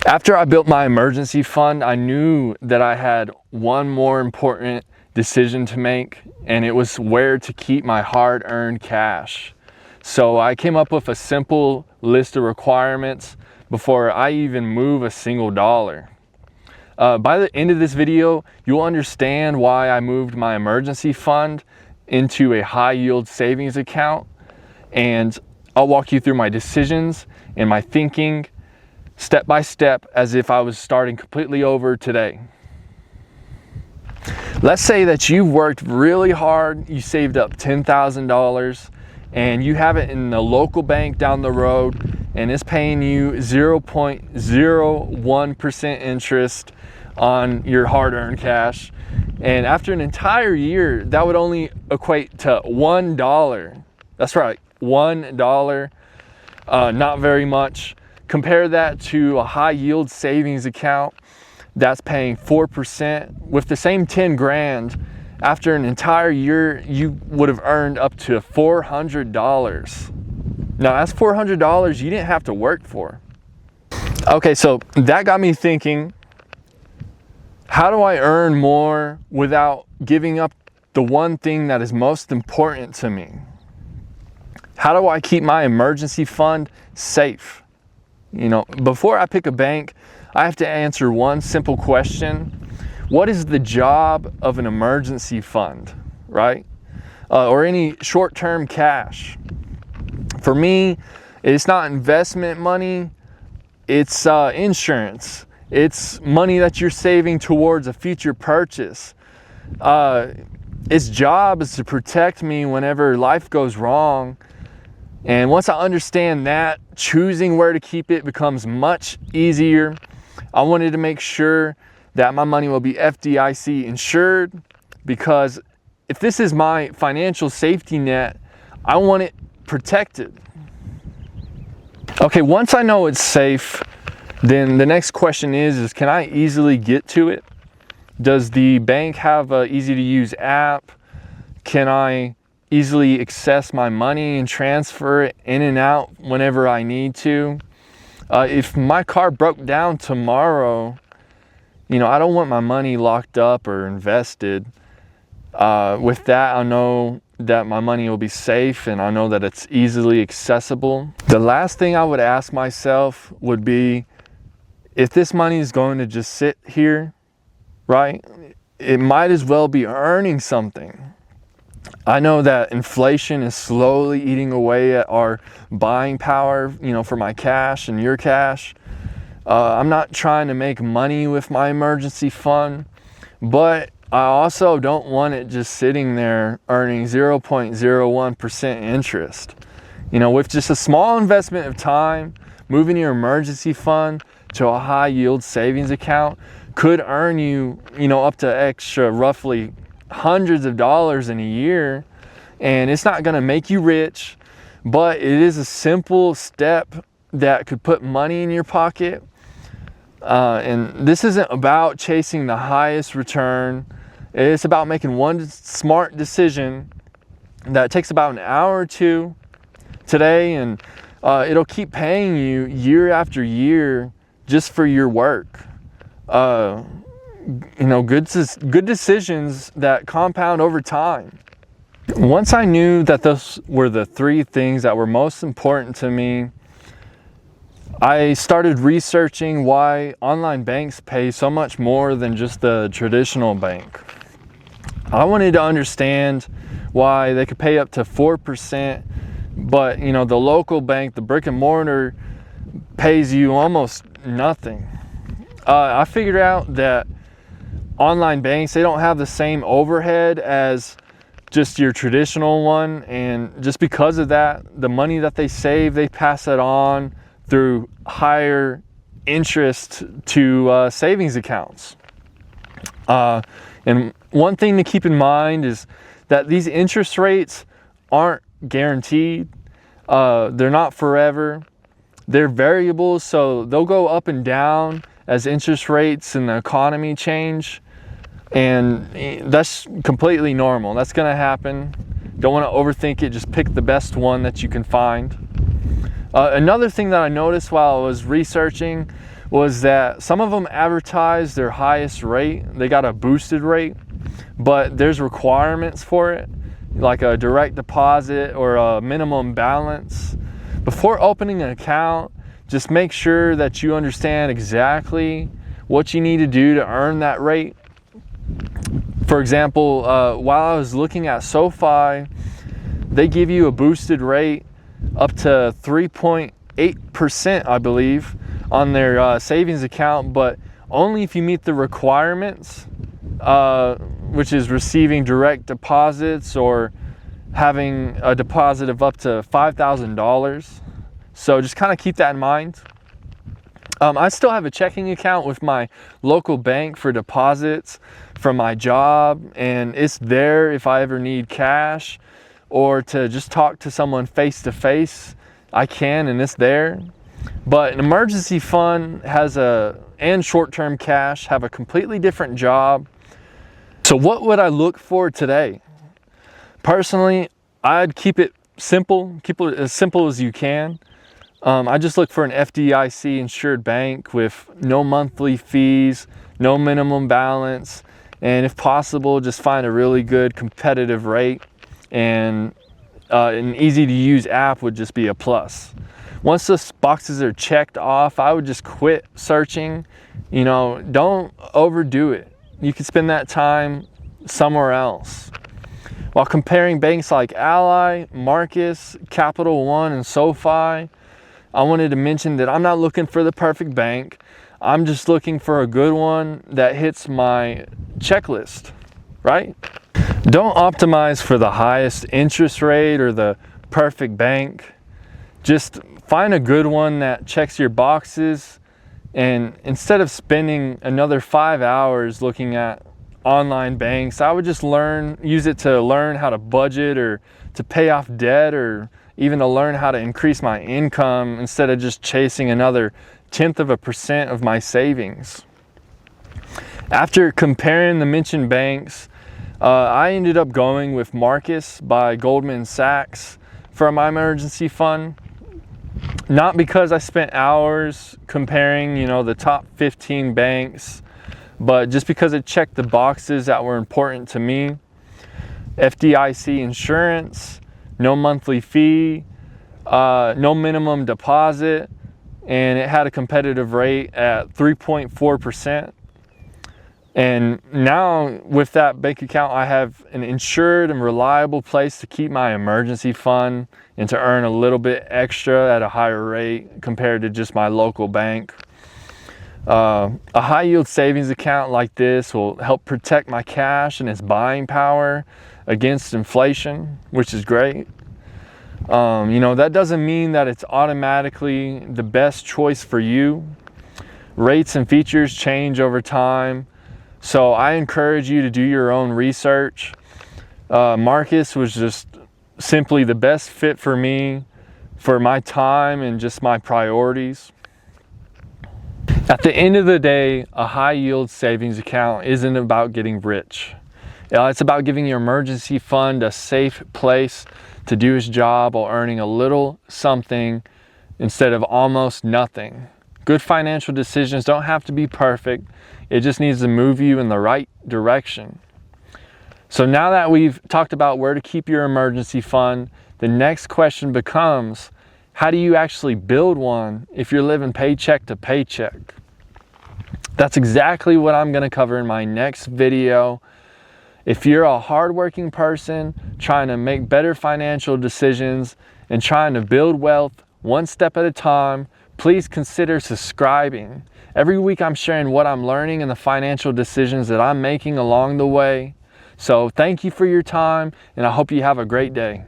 After I built my emergency fund, I knew that I had one more important decision to make, and it was where to keep my hard-earned cash. So I came up with a simple list of requirements before I even move a single dollar. By the end of this video, you'll understand why I moved my emergency fund into a high-yield savings account, and I'll walk you through my decisions and my thinking step by step as if I was starting completely over today. Let's say that you've worked really hard, you saved up $10,000, and you have it in the local bank down the road, and it's paying you 0.01% interest on your hard-earned cash. And after an entire year, that would only equate to $1. That's right, $1. Not very much. Compare that to a high-yield savings account that's paying 4%. With the same 10 grand, after an entire year, you would have earned up to $400. Now, that's $400 you didn't have to work for. Okay, so that got me thinking, how do I earn more without giving up the one thing that is most important to me? How do I keep my emergency fund safe? You know, before I pick a bank, I have to answer one simple question. What is the job of an emergency fund, right? Or any short-term cash? For me, it's not investment money, it's insurance. It's money that you're saving towards a future purchase. Its job is to protect me whenever life goes wrong. And once I understand that, choosing where to keep it becomes much easier. I wanted to make sure that my money will be FDIC insured, because if this is my financial safety net, I want it protected. Okay, once I know it's safe, then the next question is can I easily get to it? Does the bank have an easy to use app? Can I easily access my money and transfer it in and out whenever I need to? If my car broke down tomorrow, you know, I don't want my money locked up or invested. With that, I know that my money will be safe, and I know that it's easily accessible. The last thing I would ask myself would be, if this money is going to just sit here, right, it might as well be earning something. I know that inflation is slowly eating away at our buying power, you know, for my cash and your cash. I'm not trying to make money with my emergency fund, but I also don't want it just sitting there earning 0.01% interest. You know, with just a small investment of time, moving your emergency fund to a high yield savings account could earn you, you know, up to extra roughly hundreds of dollars in a year. And it's not going to make you rich, but it is a simple step that could put money in your pocket. And this isn't about chasing the highest return. It's about making one smart decision that takes about an hour or two today, and it'll keep paying you year after year just for your work. You know, good decisions that compound over time. Once I knew that those were the three things that were most important to me, I started researching why online banks pay so much more than just the traditional bank. I wanted to understand why they could pay up to 4%, but you know, the local bank, the brick and mortar, pays you almost nothing. I figured out that online banks, they don't have the same overhead as just your traditional one, and just because of that, the money that they save, they pass it on through higher interest to savings accounts. And one thing to keep in mind is that these interest rates aren't guaranteed. They're not forever. They're variable, so they'll go up and down as interest rates and the economy change. And that's completely normal. That's going to happen. Don't want to overthink it. Just pick the best one that you can find. Another thing that I noticed while I was researching was that some of them advertise their highest rate. They got a boosted rate, but there's requirements for it, like a direct deposit or a minimum balance. Before opening an account, just make sure that you understand exactly what you need to do to earn that rate. For example, while I was looking at SoFi, they give you a boosted rate up to 3.8%, I believe, on their savings account, but only if you meet the requirements, which is receiving direct deposits or having a deposit of up to $5,000. So just kind of keep that in mind. I still have a checking account with my local bank for deposits from my job, and it's there if I ever need cash or to just talk to someone face to face. I can, and it's there. But an emergency fund and short-term cash have a completely different job. So what would I look for today? Personally, I'd keep it simple, keep it as simple as you can. I just look for an FDIC insured bank with no monthly fees, no minimum balance, and if possible, just find a really good competitive rate, and an easy to use app would just be a plus. Once the boxes are checked off, I would just quit searching. Don't overdo it. You can spend that time somewhere else. While comparing banks like Ally, Marcus, Capital One, and SoFi, I wanted to mention that I'm not looking for the perfect bank. I'm just looking for a good one that hits my checklist, right? Don't optimize for the highest interest rate or the perfect bank. Just find a good one that checks your boxes, and instead of spending another 5 hours looking at online banks, I would just use it to learn how to budget or to pay off debt, or even to learn how to increase my income instead of just chasing another 0.1% of my savings. After comparing the mentioned banks, I ended up going with Marcus by Goldman Sachs for my emergency fund. Not because I spent hours comparing, the top 15 banks, but just because it checked the boxes that were important to me. FDIC insurance, no monthly fee, no minimum deposit, and it had a competitive rate at 3.4%. And now with that bank account, I have an insured and reliable place to keep my emergency fund and to earn a little bit extra at a higher rate compared to just my local bank. A high yield savings account like this will help protect my cash and its buying power against inflation, which is great. That doesn't mean that it's automatically the best choice for you. Rates and features change over time, so I encourage you to do your own research. Marcus was just simply the best fit for me, for my time and just my priorities. At the end of the day, a high yield savings account isn't about getting rich. It's about giving your emergency fund a safe place to do its job while earning a little something instead of almost nothing. Good financial decisions don't have to be perfect. It just needs to move you in the right direction. So now that we've talked about where to keep your emergency fund, the next question becomes, how do you actually build one if you're living paycheck to paycheck? That's exactly what I'm going to cover in my next video. If you're a hardworking person trying to make better financial decisions and trying to build wealth one step at a time, please consider subscribing. Every week I'm sharing what I'm learning and the financial decisions that I'm making along the way. So thank you for your time, and I hope you have a great day.